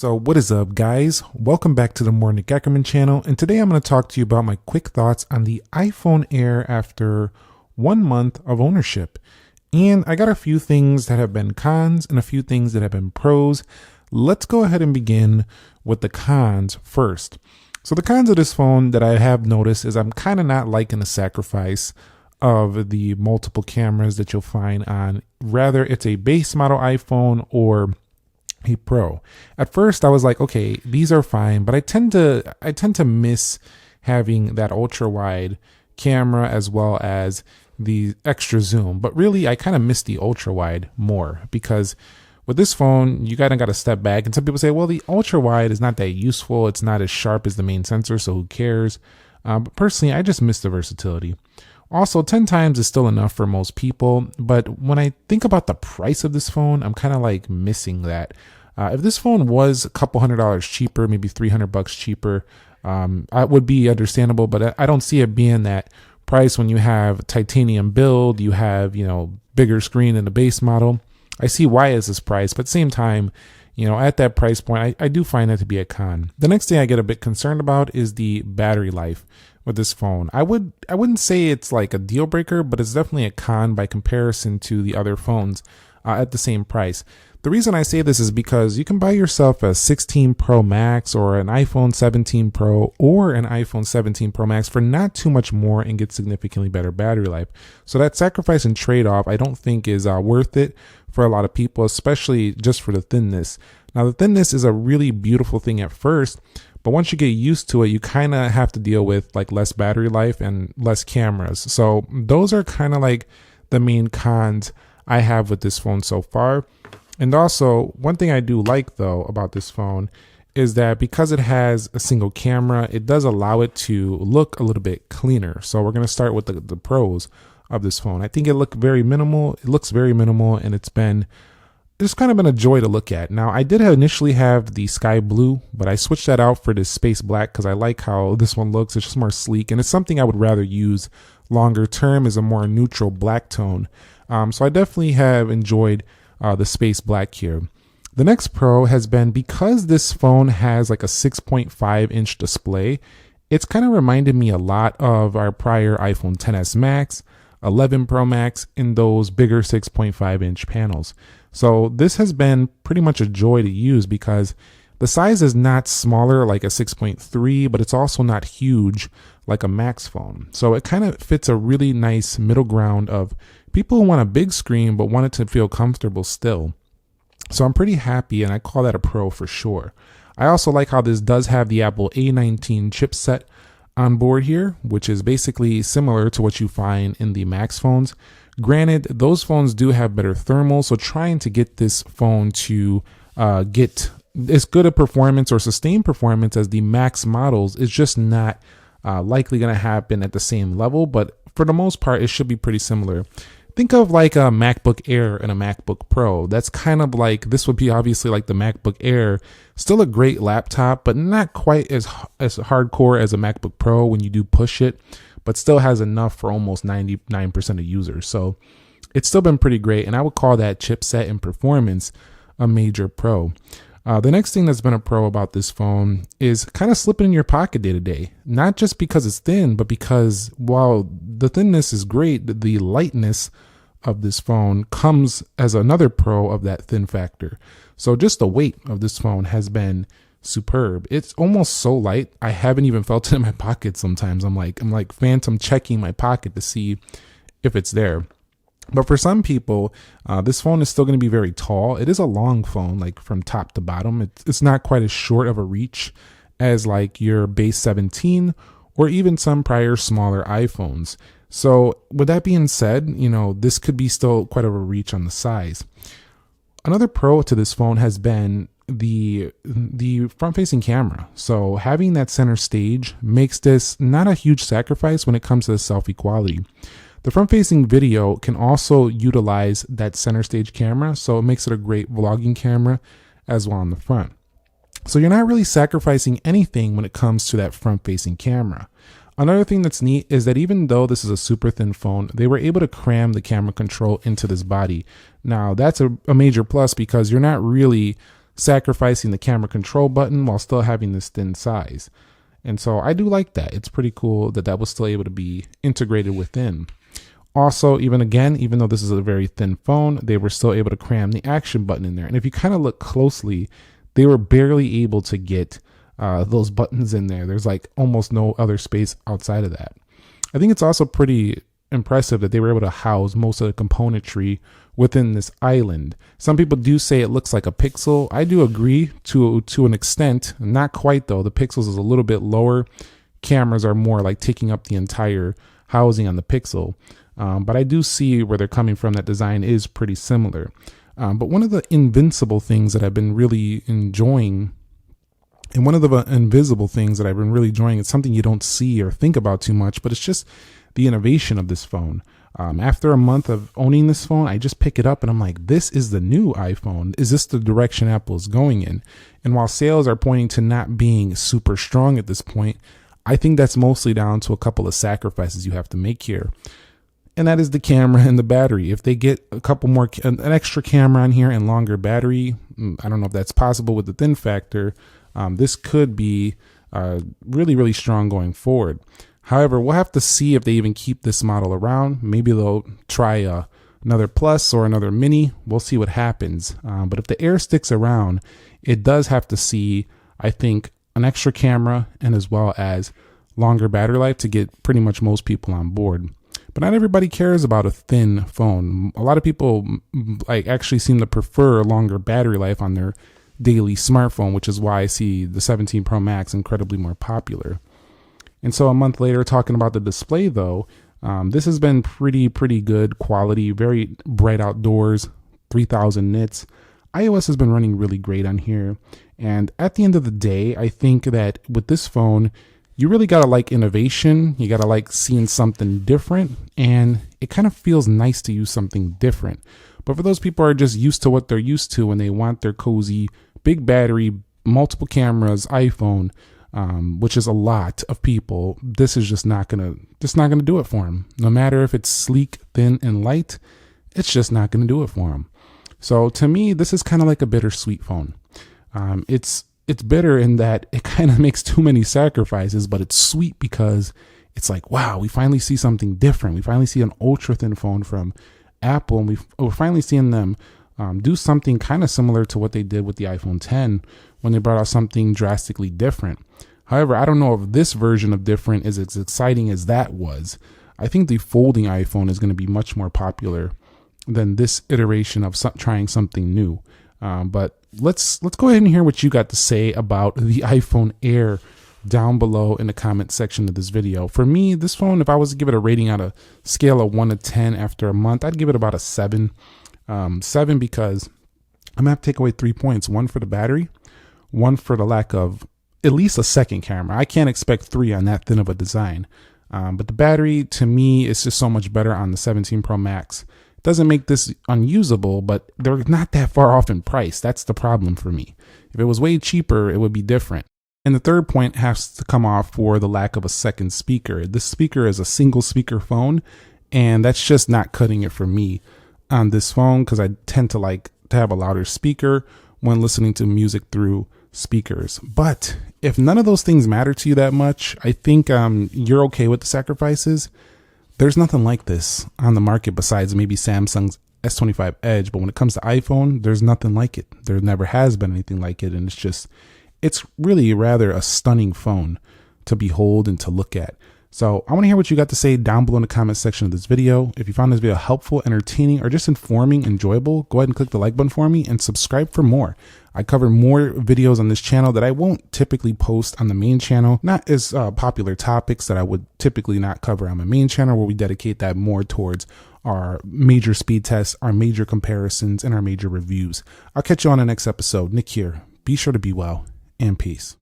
So what is up, guys? Welcome back to the Morning Ackerman channel, and today I'm going to talk to you about my quick thoughts on the iPhone Air after 1 month of ownership. And I got a few things that have been cons and a few things that have been pros. Let's go ahead and begin with the cons first. So the cons of this phone that I have noticed is I'm kind of not liking the sacrifice of the multiple cameras that you'll find on, rather it's a base model iPhone or a Pro. At first I was like, okay, these are fine, but I tend to miss having that ultra wide camera as well as the extra zoom. But really I kind of miss the ultra wide more, because with this phone you kind of got to step back, and some people say, well, the ultra wide is not that useful, it's not as sharp as the main sensor, so who cares? But personally I just miss the versatility. Also, 10 times is still enough for most people, but when I think about the price of this phone, I'm kind of like missing that. If this phone was a couple $100s cheaper, maybe $300 cheaper, it would be understandable, but I don't see it being that price when you have titanium build, you have, bigger screen in the base model. I see why it's this price, but at the same time, at that price point, I do find that to be a con. The next thing I get a bit concerned about is the battery life with this phone. I wouldn't say it's like a deal breaker, but it's definitely a con by comparison to the other phones at the same price. The reason I say this is because you can buy yourself a 16 Pro Max or an iPhone 17 Pro or an iPhone 17 Pro Max for not too much more and get significantly better battery life. So that sacrifice and trade-off I don't think is worth it for a lot of people, especially just for the thinness. Now the thinness is a really beautiful thing at first, but once you get used to it, you kind of have to deal with like less battery life and less cameras. So those are kind of like the main cons I have with this phone so far. And also, one thing I do like though about this phone is that because it has a single camera, it does allow it to look a little bit cleaner. So we're going to start with the pros of this phone. I think it looks very minimal. It looks very minimal, and it's kind of been a joy to look at. Now, I did initially have the sky blue, but I switched that out for this space black because I like how this one looks. It's just more sleek, and it's something I would rather use longer term, is a more neutral black tone. So I definitely have enjoyed the space black here. The next pro has been, because this phone has like a 6.5 inch display, it's kind of reminded me a lot of our prior iPhone XS Max, 11 Pro Max, in those bigger 6.5 inch panels. So this has been pretty much a joy to use because the size is not smaller like a 6.3, but it's also not huge like a Max phone. So it kind of fits a really nice middle ground of people who want a big screen but want it to feel comfortable still. So I'm pretty happy, and I call that a pro for sure. I also like how this does have the Apple A19 chipset on board here, which is basically similar to what you find in the Max phones. Granted, those phones do have better thermal, so trying to get this phone to get as good a performance or sustained performance as the Max models is just not likely going to happen at the same level, but for the most part, it should be pretty similar. Think of like a MacBook Air and a MacBook Pro. That's kind of like, this would be obviously like the MacBook Air, still a great laptop, but not quite as hardcore as a MacBook Pro when you do push it, but still has enough for almost 99% of users. So it's still been pretty great, and I would call that chipset and performance a major pro. The next thing that's been a pro about this phone is kind of slipping in your pocket day to day. Not just because it's thin, but because while the thinness is great, the lightness of this phone comes as another pro of that thin factor. So just the weight of this phone has been superb. It's almost so light, I haven't even felt it in my pocket sometimes. I'm like phantom checking my pocket to see if it's there. But for some people, this phone is still going to be very tall. It is a long phone, like from top to bottom. It's not quite as short of a reach as like your base 17 or even some prior smaller iPhones. So with that being said, this could be still quite of a reach on the size. Another pro to this phone has been the front-facing camera. So having that center stage makes this not a huge sacrifice when it comes to the selfie quality. The front-facing video can also utilize that center stage camera, so it makes it a great vlogging camera as well on the front. So you're not really sacrificing anything when it comes to that front-facing camera. Another thing that's neat is that even though this is a super thin phone, they were able to cram the camera control into this body. Now, that's a major plus because you're not really sacrificing the camera control button while still having this thin size. And so I do like that. It's pretty cool that that was still able to be integrated within. Also, even though this is a very thin phone, they were still able to cram the action button in there. And if you kind of look closely, they were barely able to get those buttons in there. There's like almost no other space outside of that. I think it's also pretty impressive that they were able to house most of the componentry within this island. Some people do say it looks like a Pixel. I do agree to an extent, not quite though. The Pixels is a little bit lower. Cameras are more like taking up the entire housing on the Pixel. But I do see where they're coming from. That design is pretty similar. But one of the invincible things that I've been really enjoying, and one of the invisible things that I've been really enjoying, it's something you don't see or think about too much, but it's just the innovation of this phone. After a month of owning this phone, I just pick it up and I'm like, this is the new iPhone. Is this the direction Apple is going in? And while sales are pointing to not being super strong at this point, I think that's mostly down to a couple of sacrifices you have to make here. And that is the camera and the battery. If they get a couple more, an extra camera on here and longer battery, I don't know if that's possible with the thin factor. This could be really, really strong going forward. However, we'll have to see if they even keep this model around. Maybe they'll try another Plus or another Mini. We'll see what happens. But if the Air sticks around, it does have to see, I think, an extra camera and as well as longer battery life to get pretty much most people on board. But not everybody cares about a thin phone. A lot of people like actually seem to prefer a longer battery life on their daily smartphone, which is why I see the 17 Pro Max incredibly more popular. And so a month later, talking about the display though, this has been pretty good quality, very bright outdoors, 3000 nits. iOS has been running really great on here. And at the end of the day, I think that with this phone, you really got to like innovation. You got to like seeing something different, and it kind of feels nice to use something different. But for those people who are just used to what they're used to and they want their cozy, big battery, multiple cameras, iPhone, which is a lot of people, this is just not gonna do it for them. No matter if it's sleek, thin, and light, it's just not gonna do it for them. So to me, this is kind of like a bittersweet phone. It's bitter in that it kind of makes too many sacrifices, but it's sweet because it's like, wow, we finally see something different. We finally see an ultra thin phone from Apple, and we're finally seeing them do something kind of similar to what they did with the iPhone 10 when they brought out something drastically different. However, I don't know if this version of different is as exciting as that was. I think the folding iPhone is going to be much more popular than this iteration of trying something new. But let's go ahead and hear what you got to say about the iPhone Air down below in the comment section of this video. For me, this phone, if I was to give it a rating on a scale of 1 to 10 after a month, I'd give it about a 7. 7 because I'm gonna have to take away 3 points. 1 for the battery, 1 for the lack of at least a second camera. I can't expect 3 on that thin of a design. But the battery, to me, is just so much better on the 17 Pro Max. Doesn't make this unusable, but they're not that far off in price. That's the problem for me. If it was way cheaper, it would be different. And the third point has to come off for the lack of a second speaker. This speaker is a single speaker phone, and that's just not cutting it for me on this phone because I tend to like to have a louder speaker when listening to music through speakers. But if none of those things matter to you that much, I think you're okay with the sacrifices. There's nothing like this on the market besides maybe Samsung's S25 Edge. But when it comes to iPhone, there's nothing like it. There never has been anything like it. And it's really rather a stunning phone to behold and to look at. So I want to hear what you got to say down below in the comment section of this video. If you found this video helpful, entertaining, or just informing, enjoyable, go ahead and click the like button for me and subscribe for more. I cover more videos on this channel that I won't typically post on the main channel. Not as popular topics that I would typically not cover on my main channel, where we dedicate that more towards our major speed tests, our major comparisons, and our major reviews. I'll catch you on the next episode. Nick here. Be sure to be well, and peace.